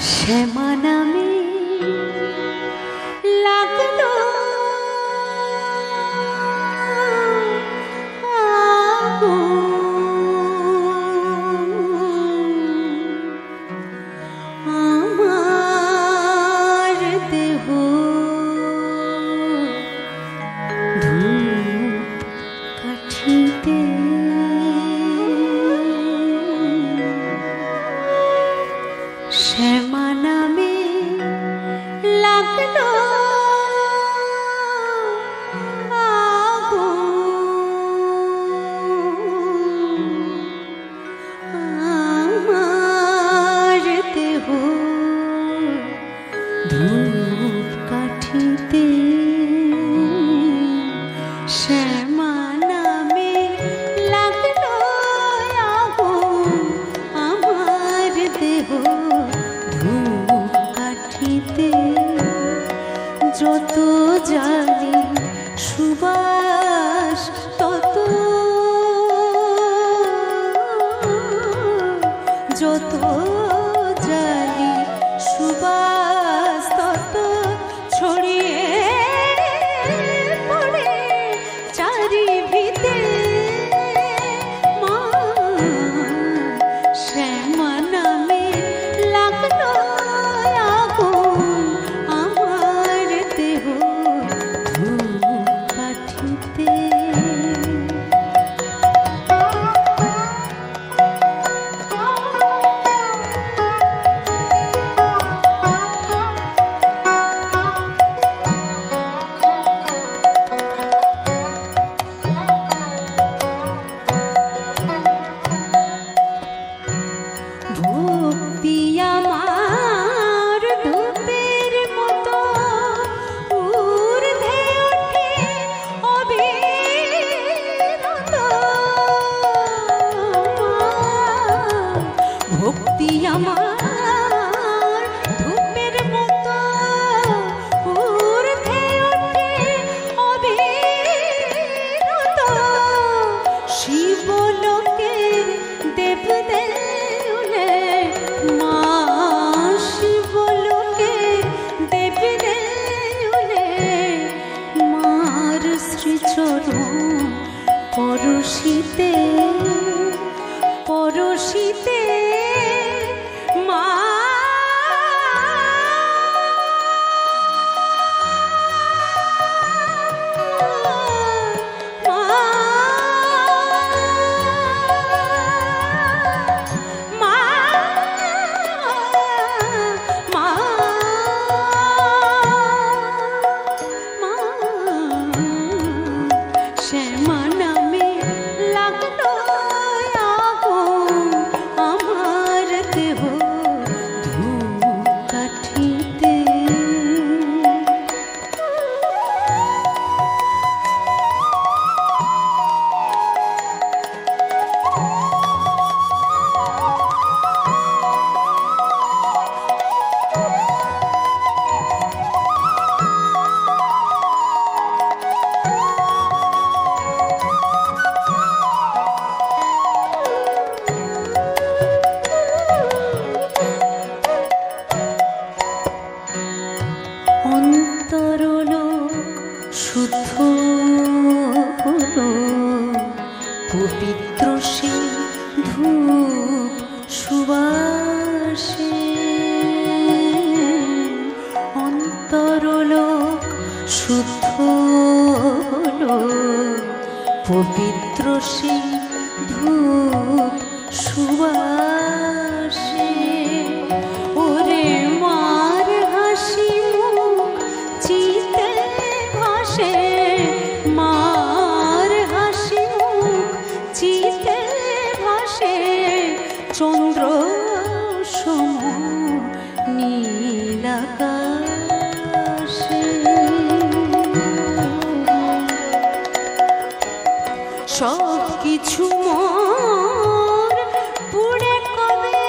শ্যামা নামে লাগলো আমার দেহ ধূপ কাঠিতে শ্যামা নামে লাগলো আমার দেহ ধূপ কাঠিতে শ্যামা নামে লাগলো আমার দেহ ধূপ কাঠিতে যত জানি সুবাস তত যত জানি সুবাস তত ছড়িয়ে পড়ে চারিভিতে মা শ্যামা নামে লাগলো আমার দেহ ধূপ কাঠিতে ভক্তি আমার ধূপের মতো ঊর্ধ্বে ওঠে অবিরত ভক্তি আমার ধূপের মতো ঊর্ধ্বে ওঠে অবিরত শিবলোকের দেবদেউলে মা শিবলোকের দেবদেউলে মার শ্রীচরণ পরশিতে পরশিতে মা শ্যামা নামে লাগলো আমার দেহ ধূপ কাঠিতে শুদ্ধ হলো পবিত্র সে ধূপ সুবাসে অন্তরলোক শুদ্ধ হলো পবিত্র সে ধূপ সুবাসে ওরে মার হাসি মুখ চিতে ভাসে মার হাসি মুখ চিতে ভাসে চন্দ্র সম নীল আকাশে সব কিছু মোর পুড়ে কবে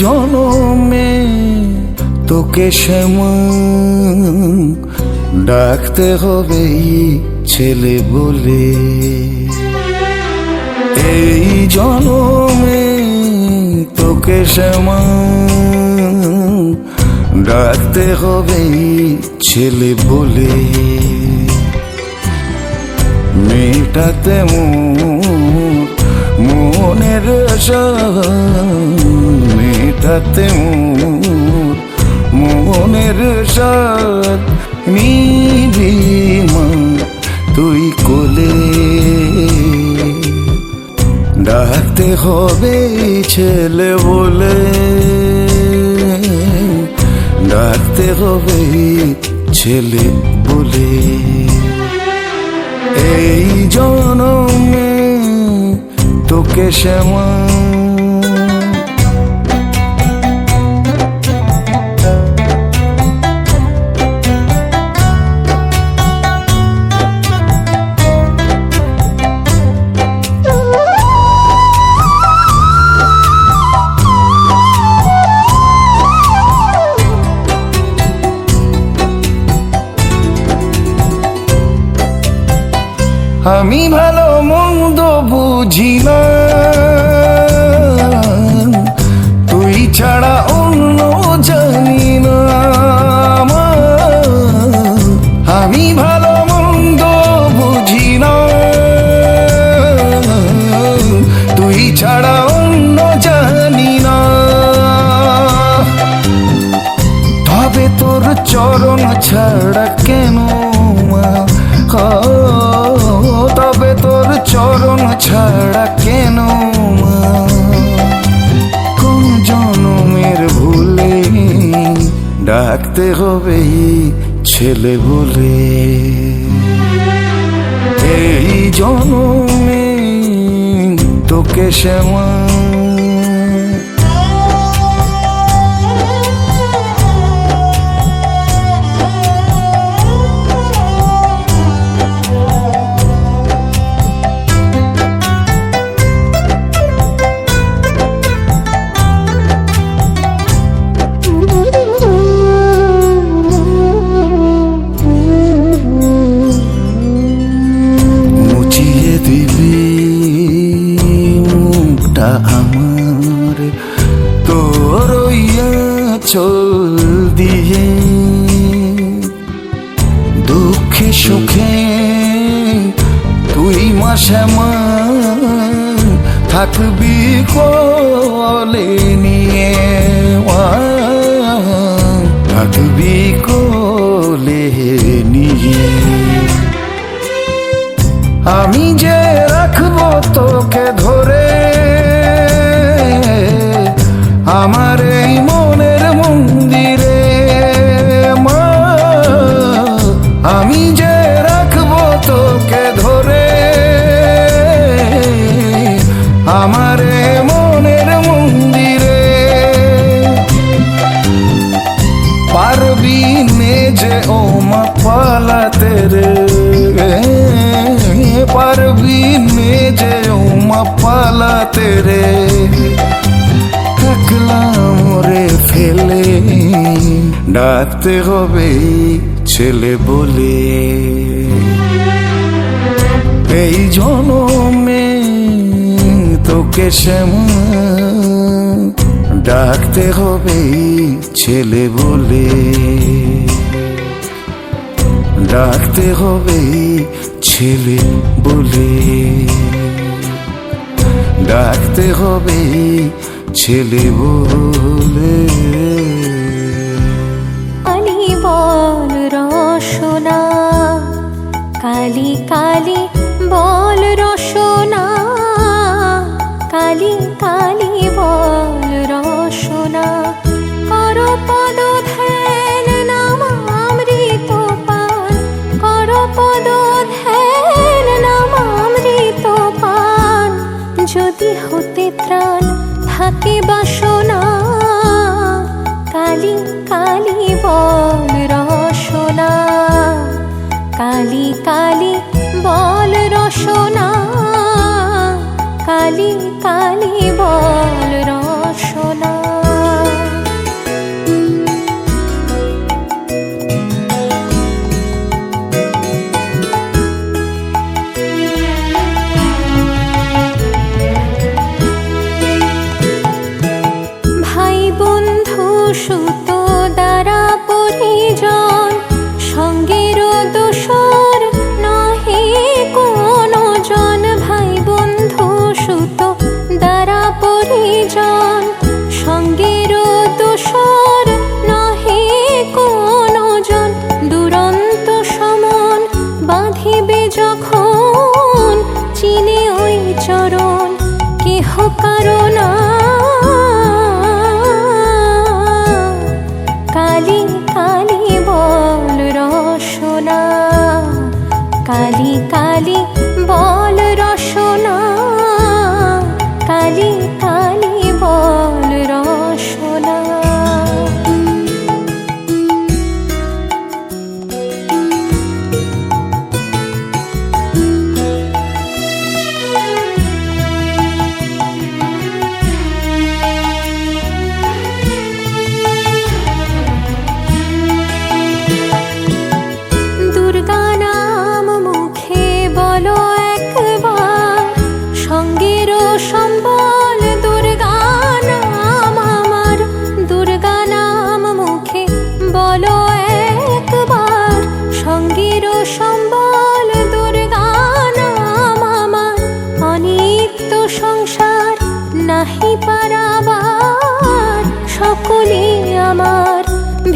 জনমে তোকে শ্যামা ডাকতে হবে ছেলে বলে, এই জনমে তোকে শ্যামা ডাকতে হবে ছেলে বলে। মেটাতে মনের আশা, মেটাতে মনের সাথ নিবি মা তুই কোলে। ডাকতে হবে ছেলে বলে, ডাকতে হবে ছেলে বলে। এই জনমে তোকে শ্যামা আমি ভালো মন্দ বুঝি না, তুই ছাড়া অন্য জানি না। আমি ভালো মন্দ বুঝি না, তুই ছাড়া অন্য জানি না। তবে তোর চরণ ছাড়া কেন মা, তবে তোর চরণ ছাড়া কেন মা। কোন জনমের ভুলে ডাকতে হবে ছেলে বলে, এই জনমে তোকে শ্যামা। আমার তোর চল দিয়ে, দুঃখে সুখে তুই মা শ্যামা থাকবি কোলে নিয়ে, থাকবি কোলে নিয়ে। আমি যে রাখবো তোকে ধরে আমার এই মনের মন্দিরে মা, আমি যে রাখবো তোকে ধরে আমার এই মনের মন্দিরে। পারবি নে যে ও মা পালাতে রে, পারবি নে যে ও মা পালাতে রে। মোরে ফেলে ডাকতে হবে ছেলে বলে, এই জনমে তোকে শ্যামা ডাকতে হবে ছেলে বলে, ডাকতে হবে ছেলে বলে, ডাকতে হবে ছেলে বলে। কালি বল রসনা, কালি কালি বল রসনা, কালি কালি বল রসনা। কর পদ ধ্যান নাম অমৃত পান, কর পদ ধ্যান নাম অমৃত পান। যদি হতে ত্রাণ থাকে বাসনা, কালি কালি বল রসনা, কালি কালি বল রসনা, কালি কালি বল রসনা। কালী কালী বল রসনা, কালী কালী বল রসনা, কালী কালী বল রসনা। দুর্গা নাম মুখে বলো একবার, সঙ্গের সম্বল দুর্গা নাম আমার। দুর্গা নাম মুখে বলো একবার, সঙ্গের সম্বল দুর্গা নাম আমার। অনিত্য সংসার নাহি পারাবার, সকলে আমার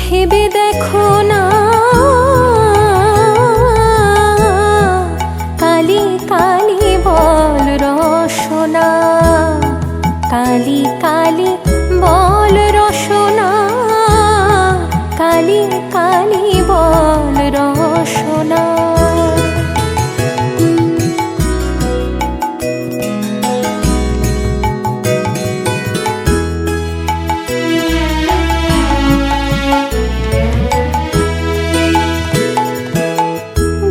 ভেবে দেখো না। কালী কালী বল রসনা, কালী কালী বল রসনা, কালী কালী বল রসনা।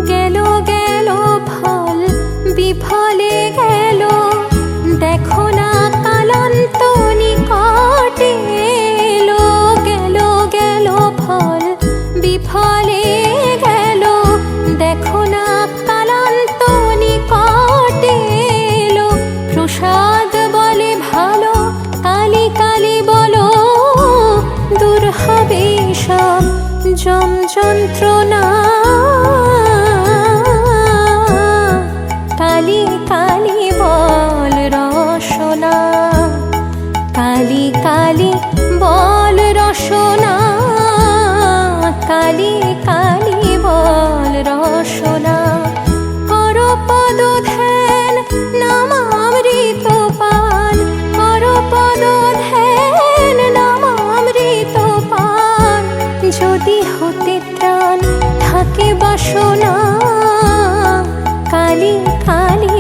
গেল গেল ফল বিফলে গেল, দেখো না কালান্ত নিকটে এলো। গেল গেল ফল বিফলে গেল, দেখো না কালান্ত নিকটে এলো। প্রসাদ বলে ভালো, কালী কালী বলো, দূর হবে সব যম যন্ত্রণা। কালী কালী বল রসনা, কালী কালী বল রসনা, কালী কালী বল রসনা। কর পদ ধ্যান নামামৃত পান, কর পদ ধ্যান নামামৃত পান। যদি হতে ত্রাণ থাকে বাসনা, কালী কালী